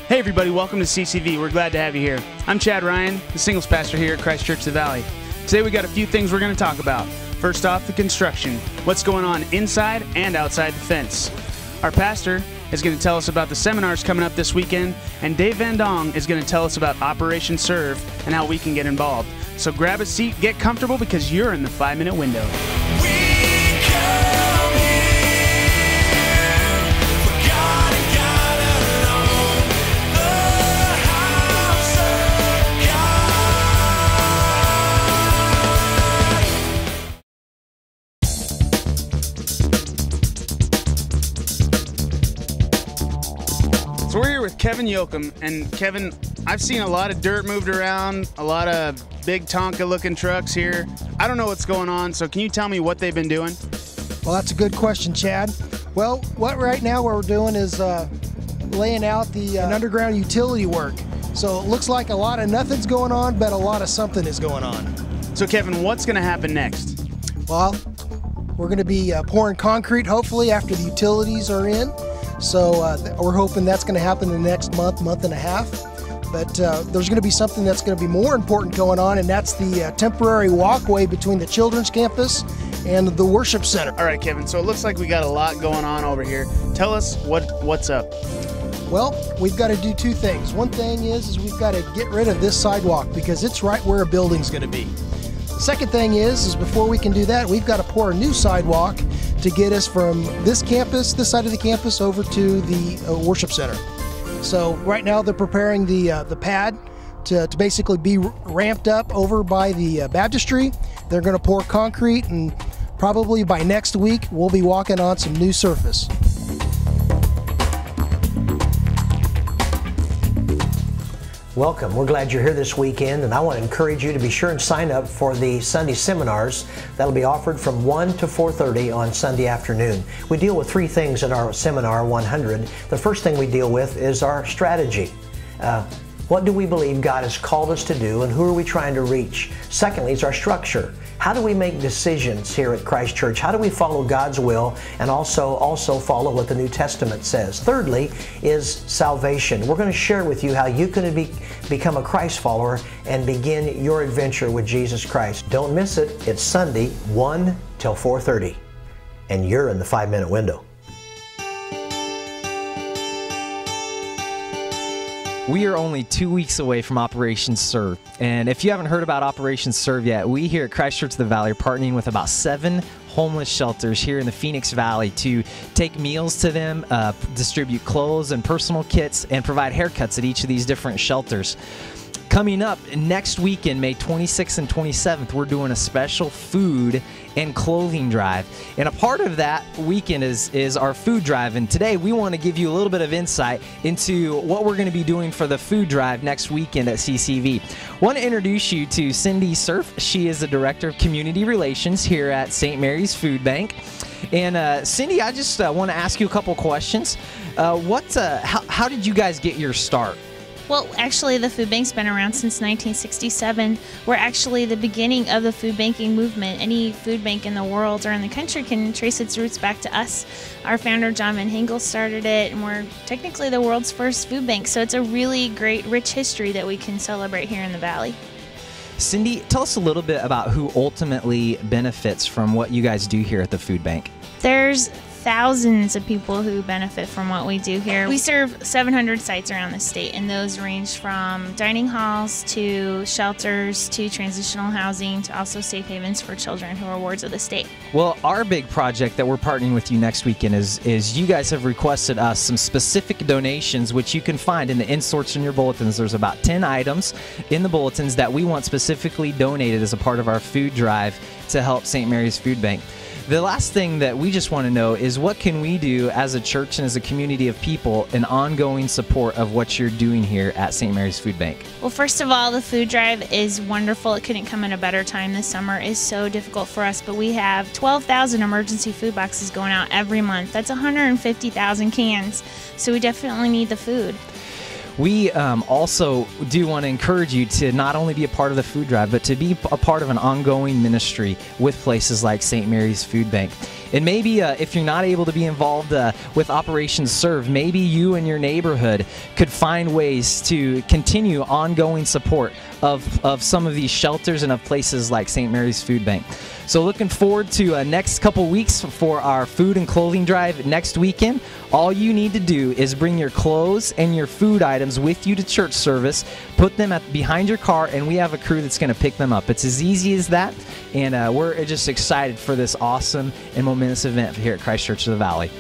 Hey everybody, welcome to CCV. We're glad to have you here. I'm Chad Ryan, the singles pastor here at Christ Church of the Valley. Today we got a few things we're going to talk about. First off, the construction. What's going on inside and outside the fence. Our pastor is going to tell us about the seminars coming up this weekend, and Dave Van Dong is going to tell us about Operation Serve and how we can get involved. So grab a seat, get comfortable, because you're in the 5-minute window. So we're here with Kevin Yoakum, and Kevin, I've seen a lot of dirt moved around, a lot of big Tonka-looking trucks here. I don't know what's going on, so can you tell me what they've been doing? Well, that's a good question, Chad. Well, right now what we're doing is laying out the underground utility work. So it looks like a lot of nothing's going on, but a lot of something is going on. So Kevin, what's going to happen next? Well, we're going to be pouring concrete, hopefully, after the utilities are in. So we're hoping that's going to happen in the next month and a half. But there's going to be something that's going to be more important going on, and that's the temporary walkway between the children's campus and the worship center. All right, Kevin, so it looks like we got a lot going on over here. Tell us what's up. Well, we've got to do two things. One thing is we've got to get rid of this sidewalk because it's right where a building's going to be. The second thing is before we can do that, we've got to pour a new sidewalk to get us from this side of the campus, over to the worship center. So right now they're preparing the pad to basically be ramped up over by the baptistry. They're going to pour concrete, and probably by next week we'll be walking on some new surface. Welcome. We're glad you're here this weekend, and I want to encourage you to be sure and sign up for the Sunday seminars that'll be offered from 1 to 4:30 on Sunday afternoon. We deal with three things in our seminar 100. The first thing we deal with is our strategy. What do we believe God has called us to do, and who are we trying to reach? Secondly, is our structure. How do we make decisions here at Christ Church? How do we follow God's will and also follow what the New Testament says? Thirdly is salvation. We're going to share with you how you can become a Christ follower and begin your adventure with Jesus Christ. Don't miss it. It's Sunday, 1 till 4:30, and you're in the 5-minute window. We are only 2 weeks away from Operation Serve. And if you haven't heard about Operation Serve yet, we here at Christ Church of the Valley are partnering with about 7 homeless shelters here in the Phoenix Valley to take meals to them, distribute clothes and personal kits, and provide haircuts at each of these different shelters. Coming up next weekend, May 26th and 27th, we're doing a special food and clothing drive. And a part of that weekend is our food drive. And today we want to give you a little bit of insight into what we're going to be doing for the food drive next weekend at CCV. I want to introduce you to Cindy Surf. She is the Director of Community Relations here at St. Mary's Food Bank. And Cindy, I just want to ask you a couple questions. How did you guys get your start? Well, actually, the food bank's been around since 1967. We're actually the beginning of the food banking movement. Any food bank in the world or in the country can trace its roots back to us. Our founder, John Van Hengel, started it, and we're technically the world's first food bank. So it's a really great, rich history that we can celebrate here in the Valley. Cindy, tell us a little bit about who ultimately benefits from what you guys do here at the food bank. There's thousands of people who benefit from what we do here. We serve 700 sites around the state, and those range from dining halls to shelters to transitional housing to also safe havens for children who are wards of the state. Well, our big project that we're partnering with you next weekend is you guys have requested us some specific donations, which you can find in the inserts in your bulletins. There's about 10 items in the bulletins that we want specifically donated as a part of our food drive to help St. Mary's Food Bank. The last thing that we just want to know is what can we do as a church and as a community of people in ongoing support of what you're doing here at St. Mary's Food Bank? Well, first of all, the food drive is wonderful. It couldn't come at a better time. This summer is so difficult for us, but we have 12,000 emergency food boxes going out every month. That's 150,000 cans, so we definitely need the food. We also do want to encourage you to not only be a part of the food drive, but to be a part of an ongoing ministry with places like St. Mary's Food Bank. And maybe if you're not able to be involved with Operation Serve, maybe you and your neighborhood could find ways to continue ongoing support of some of these shelters and of places like St. Mary's Food Bank. So looking forward to next couple weeks for our food and clothing drive next weekend. All you need to do is bring your clothes and your food items with you to church service, put them behind your car, and we have a crew that's going to pick them up. It's as easy as that, and we're just excited for this awesome and momentous event here at Christ Church of the Valley.